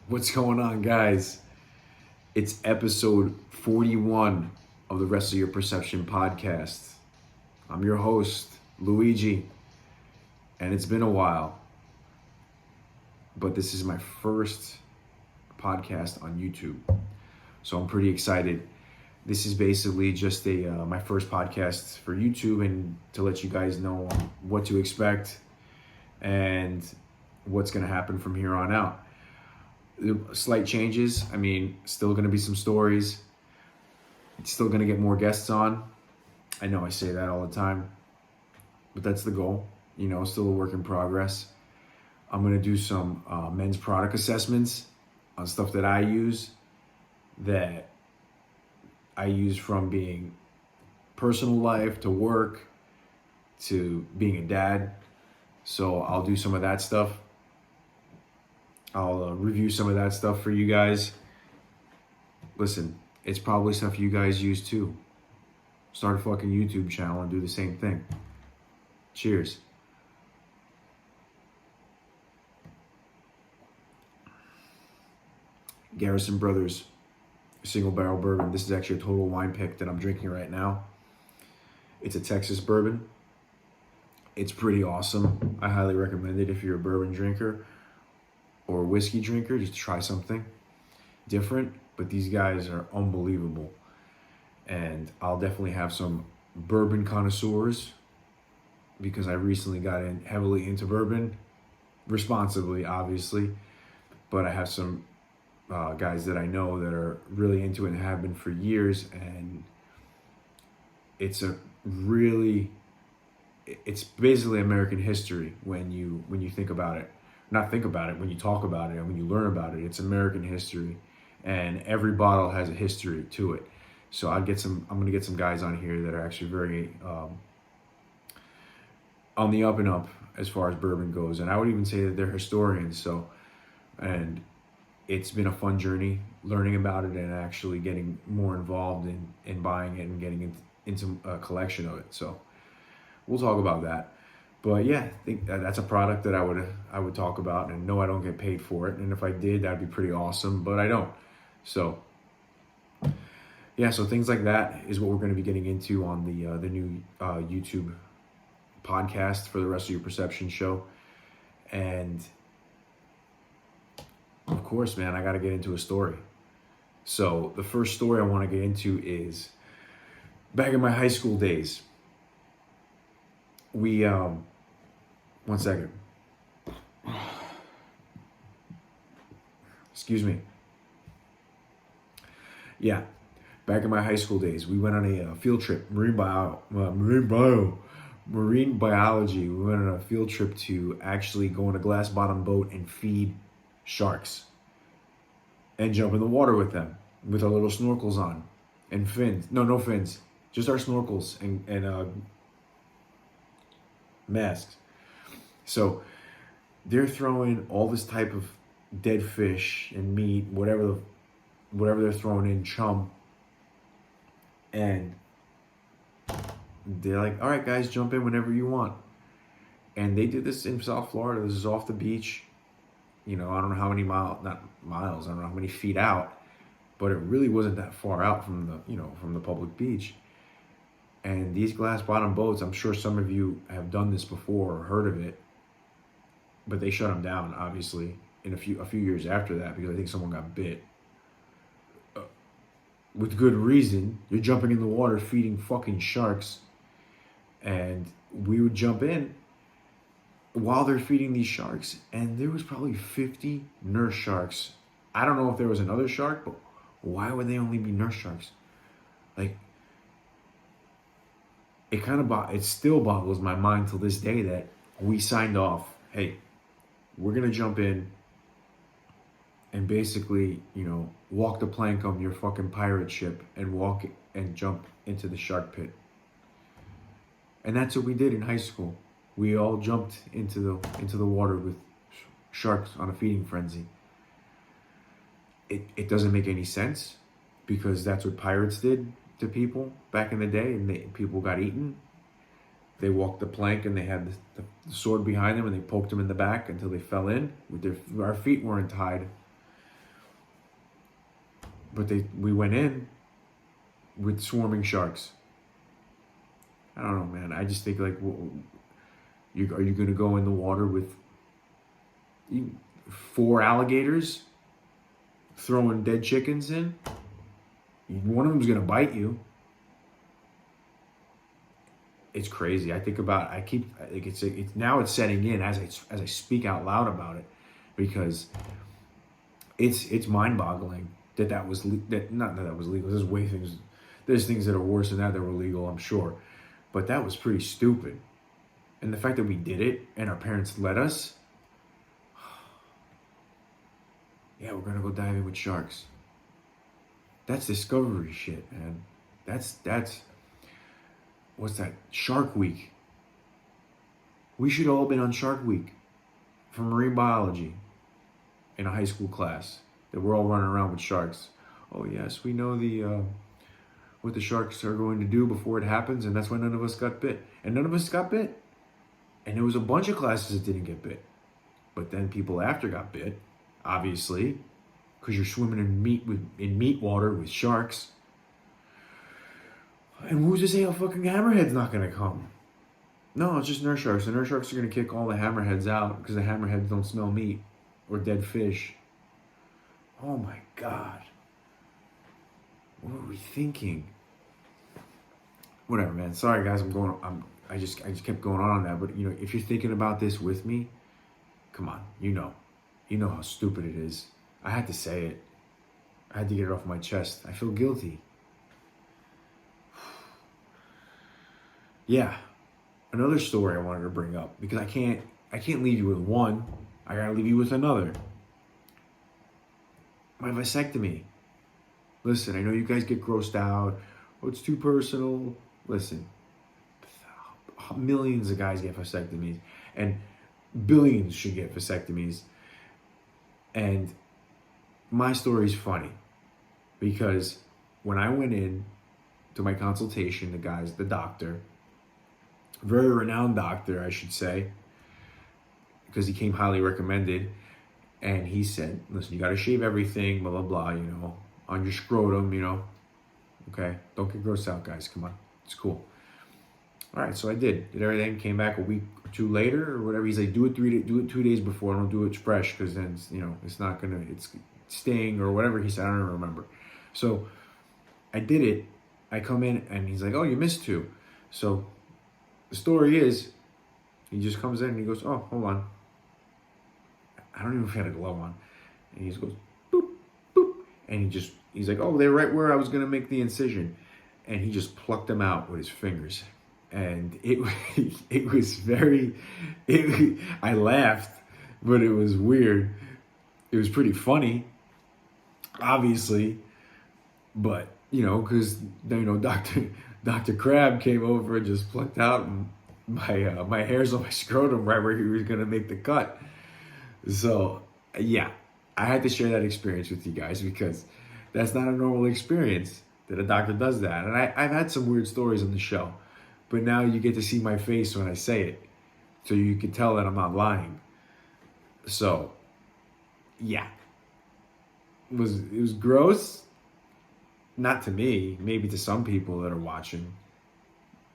What's going on, guys? It's episode 41 of the Wrestle Your Perception podcast. I'm your host, Luigi, and it's been a while, but this is my first podcast on YouTube, so I'm pretty excited. This is basically just my first podcast for YouTube, and to let you guys know what to expect and what's going to happen from here on out. Slight changes. Still going to be some stories. It's still going to get more guests on. I know I say that all the time, but that's the goal. Still a work in progress. I'm going to do some men's product assessments on stuff that I use from being personal life to work to being a dad. So I'll do some of that stuff. I'll review some of that stuff for you guys. Listen, it's probably stuff you guys use too. Start a fucking YouTube channel and do the same thing. Cheers. Garrison Brothers Single Barrel Bourbon. This is actually a total wine pick that I'm drinking right now. It's a Texas bourbon. It's pretty awesome. I highly recommend it if you're a bourbon drinker or a whiskey drinker. Just try something different. But these guys are unbelievable. And I'll definitely have some bourbon connoisseurs because I recently got heavily into bourbon. Responsibly, obviously. But I have some guys that I know that are really into it and have been for years. And it's basically American history when you think about it. Not think about it, when you talk about it and when you learn about it. It's American history, and every bottle has a history to it. So I'm going to get some guys on here that are actually very on the up and up as far as bourbon goes, and I would even say that they're historians. And it's been a fun journey learning about it and actually getting more involved in buying it and getting into a collection of it. So we'll talk about that. But yeah, I think that's a product that I would talk about, and no, I don't get paid for it. And if I did, that'd be pretty awesome, but I don't. So yeah, so things like that is what we're going to be getting into on the new YouTube podcast for the Wrestle Your Perception show. And of course, man, I got to get into a story. So the first story I want to get into is back in my high school days. One second. Excuse me. Yeah, back in my high school days, we went on a field trip, marine biology. We went on a field trip to actually go on a glass bottom boat and feed sharks and jump in the water with them with our little snorkels on and fins. No fins, just our snorkels and masks. So they're throwing all this type of dead fish and meat, whatever they're throwing in, chum, and they're like, all right, guys, jump in whenever you want. And they did this in South Florida. This is off the beach. I don't know how many I don't know how many feet out, but it really wasn't that far out from the public beach. And these glass bottom boats, I'm sure some of you have done this before or heard of it, but they shut them down, obviously, in a few years after that, because I think someone got bit. With good reason. You're jumping in the water feeding fucking sharks, and we would jump in while they're feeding these sharks, and there was probably 50 nurse sharks. I don't know if there was another shark, but why would they only be nurse sharks? Like, it still boggles my mind till this day that we signed off, hey, we're gonna jump in and basically, walk the plank on your fucking pirate ship and walk and jump into the shark pit. And that's what we did in high school. We all jumped into the water with sharks on a feeding frenzy. It doesn't make any sense, because that's what pirates did to people back in the day, and people got eaten. They walked the plank and they had the sword behind them, and they poked them in the back until they fell in. Our feet weren't tied. But we went in with swarming sharks. I don't know, man. I just think like, are you going to go in the water with 4 alligators throwing dead chickens in? One of them's going to bite you. It's crazy. Now it's setting in as I speak out loud about it, because it's mind-boggling that was not that that was legal. There's things that are worse than that were legal, I'm sure, but that was pretty stupid. And the fact that we did it and our parents let us, yeah, we're gonna go diving with sharks. That's discovery shit, man. That's what's that? Shark Week. We should have all been on Shark Week for marine biology in a high school class. That we're all running around with sharks. Oh yes, we know what the sharks are going to do before it happens, and that's why none of us got bit. And none of us got bit. And there was a bunch of classes that didn't get bit. But then people after got bit, obviously, because you're swimming in meat water with sharks. And who's to say a fucking hammerhead's not gonna come? No, it's just nurse sharks. The nurse sharks are gonna kick all the hammerheads out because the hammerheads don't smell meat or dead fish. Oh my God. What were we thinking? Whatever, man. Sorry, guys. I just kept going on that. But if you're thinking about this with me, come on. You know how stupid it is. I had to say it. I had to get it off my chest. I feel guilty. Yeah. Another story I wanted to bring up, because I can't leave you with one. I gotta leave you with another. My vasectomy. Listen, I know you guys get grossed out. Oh, it's too personal. Listen, millions of guys get vasectomies, and billions should get vasectomies. And my story's funny, because when I went in to my consultation, the doctor, very renowned doctor, I should say, because he came highly recommended, and he said, listen, you got to shave everything, blah, blah, blah, on your scrotum, okay? Don't get grossed out, guys. Come on. It's cool. All right, so I did everything, came back a week or two later or whatever. He's like, do it 2 days before. Don't do it fresh, because then, it's not going to, it's sting or whatever he said. I don't remember. So I did it. I come in and he's like, oh, you missed 2. So the story is, he just comes in and he goes, oh, hold on. I don't even know if he had a glove on. And he just goes, boop, boop. And he's like, oh, they're right where I was going to make the incision. And he just plucked them out with his fingers. And it was I laughed, but it was weird. It was pretty funny, obviously. But, because, Dr. Crab came over and just plucked out my hairs on my scrotum right where he was going to make the cut. So, yeah, I had to share that experience with you guys, because that's not a normal experience that a doctor does that. And I've had some weird stories on the show, but now you get to see my face when I say it, so you can tell that I'm not lying. So, yeah, it was gross. Not to me, maybe to some people that are watching,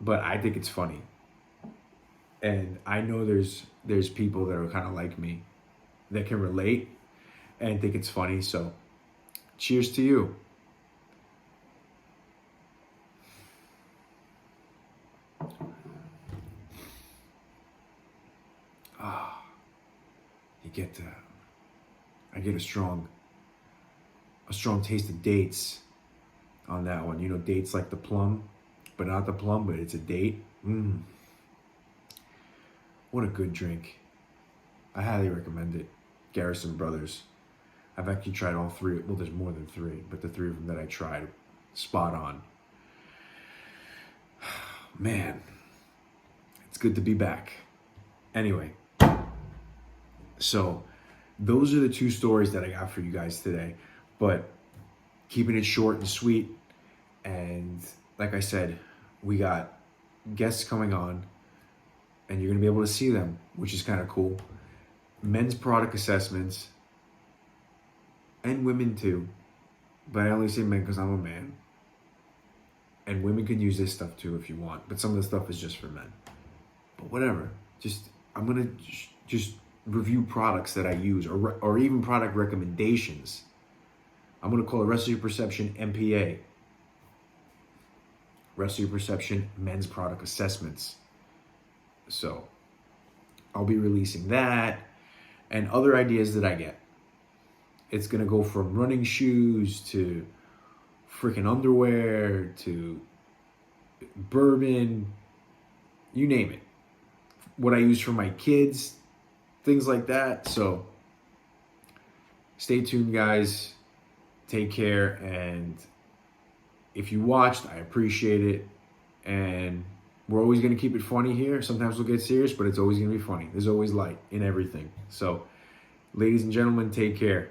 but I think it's funny. And I know there's people that are kind of like me that can relate and think it's funny. So cheers to you. I get a strong taste of dates on that one. Dates like the plum, but not the plum, but it's a date. What a good drink. I highly recommend it. Garrison Brothers. I've actually tried all 3. Well, there's more than 3, but the 3 of them that I tried, spot on. Man, it's good to be back. Anyway, so those are the 2 stories that I got for you guys today, but keeping it short and sweet. And like I said, we got guests coming on, and you're going to be able to see them, which is kind of cool. Men's product assessments, and women too. but I only say men because I'm a man. And women could use this stuff too if you want, but some of the stuff is just for men. But whatever. I'm gonna just review products that I use, or even product recommendations. I'm gonna call it Wrestle Your Perception MPA. Wrestle Your Perception Men's Product Assessments. So I'll be releasing that and other ideas that I get. It's gonna go from running shoes to freaking underwear to bourbon, you name it. What I use for my kids, things like that. So stay tuned, guys. Take care. And if you watched, I appreciate it. And we're always going to keep it funny here. Sometimes we'll get serious, but it's always going to be funny. There's always light in everything. So, ladies and gentlemen, take care.